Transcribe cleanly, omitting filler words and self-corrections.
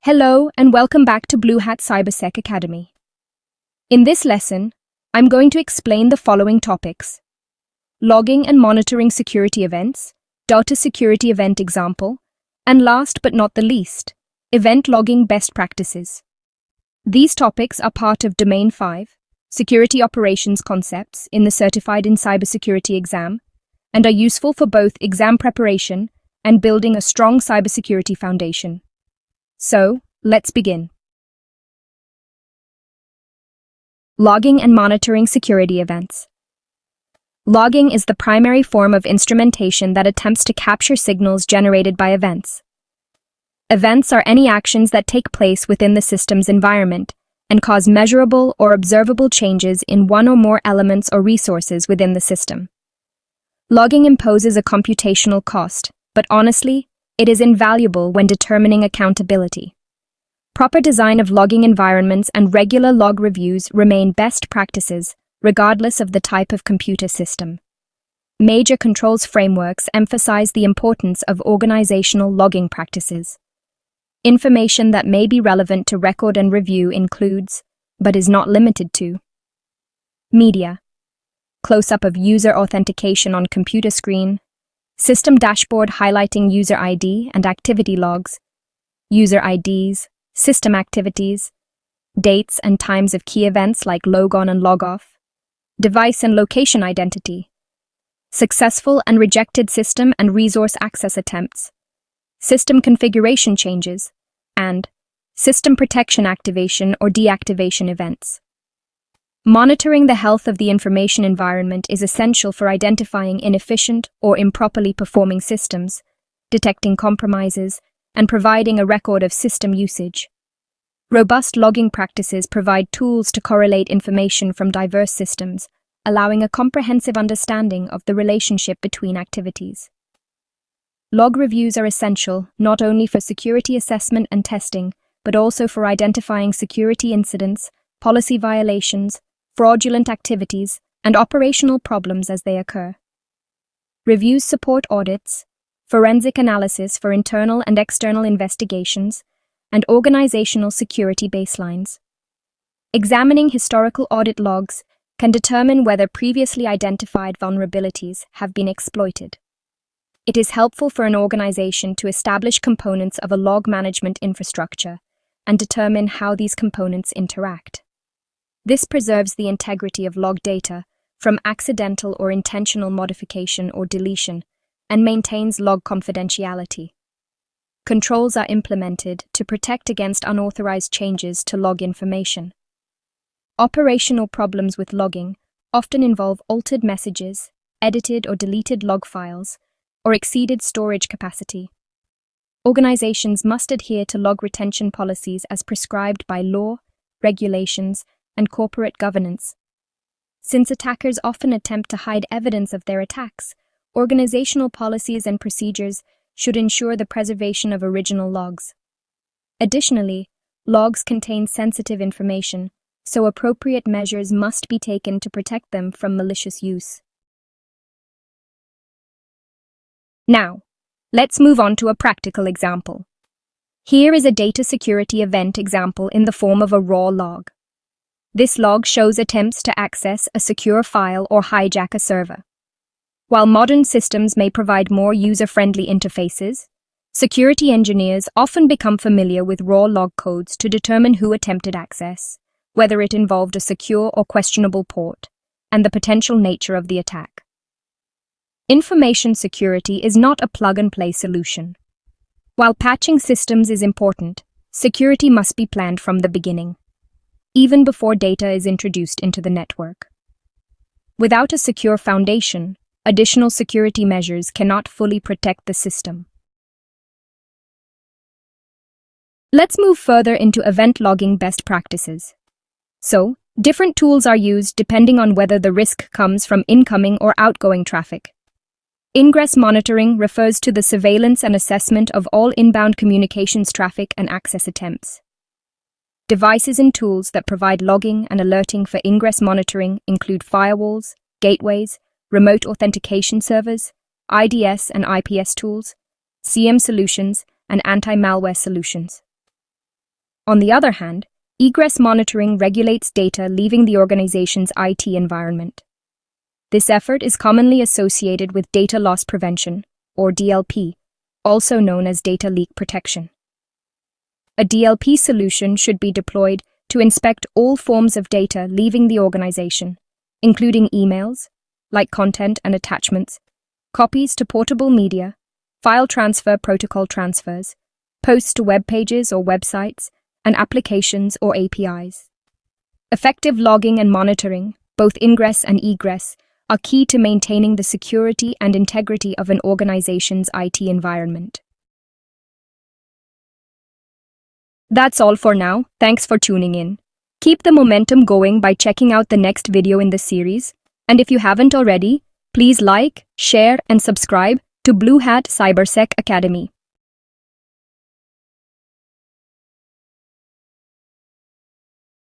Hello and welcome back to Bluehat Cybersec Academy. In this lesson, I'm going to explain the following topics: logging and monitoring security events, data security event example, and last but not the least, event logging best practices. These topics are part of Domain 5, Security Operations Concepts in the Certified in Cybersecurity exam, and are useful for both exam preparation and building a strong cybersecurity foundation. So, let's begin. Logging and monitoring security events. Logging is the primary form of instrumentation that attempts to capture signals generated by events. Events are any actions that take place within the system's environment and cause measurable or observable changes in one or more elements or resources within the system. Logging imposes a computational cost, but honestly, it is invaluable when determining accountability. Proper design of logging environments and regular log reviews remain best practices, regardless of the type of computer system. Major controls frameworks emphasize the importance of organizational logging practices. Information that may be relevant to record and review includes, but is not limited to: media, close-up of user authentication on computer screen, system dashboard highlighting user ID and activity logs, user IDs, system activities, dates and times of key events like logon and logoff, device and location identity, successful and rejected system and resource access attempts, system configuration changes, and system protection activation or deactivation events. Monitoring the health of the information environment is essential for identifying inefficient or improperly performing systems, detecting compromises, and providing a record of system usage. Robust logging practices provide tools to correlate information from diverse systems, allowing a comprehensive understanding of the relationship between activities. Log reviews are essential not only for security assessment and testing, but also for identifying security incidents, policy violations, fraudulent activities, and operational problems as they occur. Reviews support audits, forensic analysis for internal and external investigations, and organizational security baselines. Examining historical audit logs can determine whether previously identified vulnerabilities have been exploited. It is helpful for an organization to establish components of a log management infrastructure and determine how these components interact. This preserves the integrity of log data from accidental or intentional modification or deletion and maintains log confidentiality. Controls are implemented to protect against unauthorized changes to log information. Operational problems with logging often involve altered messages, edited or deleted log files, or exceeded storage capacity. Organizations must adhere to log retention policies as prescribed by law, regulations, and corporate governance. Since attackers often attempt to hide evidence of their attacks, organizational policies and procedures should ensure the preservation of original logs. Additionally, logs contain sensitive information, so appropriate measures must be taken to protect them from malicious use. Now, let's move on to a practical example. Here is a data security event example in the form of a raw log. This log shows attempts to access a secure file or hijack a server. While modern systems may provide more user-friendly interfaces, security engineers often become familiar with raw log codes to determine who attempted access, whether it involved a secure or questionable port, and the potential nature of the attack. Information security is not a plug-and-play solution. While patching systems is important, security must be planned from the beginning, even before data is introduced into the network. Without a secure foundation, additional security measures cannot fully protect the system. Let's move further into event logging best practices. So, different tools are used depending on whether the risk comes from incoming or outgoing traffic. Ingress monitoring refers to the surveillance and assessment of all inbound communications traffic and access attempts. Devices and tools that provide logging and alerting for ingress monitoring include firewalls, gateways, remote authentication servers, IDS and IPS tools, SIEM solutions, and anti-malware solutions. On the other hand, egress monitoring regulates data leaving the organization's IT environment. This effort is commonly associated with data loss prevention, or DLP, also known as data leak protection. A DLP solution should be deployed to inspect all forms of data leaving the organization, including emails, like content and attachments, copies to portable media, file transfer protocol transfers, posts to web pages or websites, and applications or APIs. Effective logging and monitoring, both ingress and egress, are key to maintaining the security and integrity of an organization's IT environment. That's all for now. Thanks for tuning in. Keep the momentum going by checking out the next video in the series. And if you haven't already, please like, share, and subscribe to Bluehat Cybersec Academy.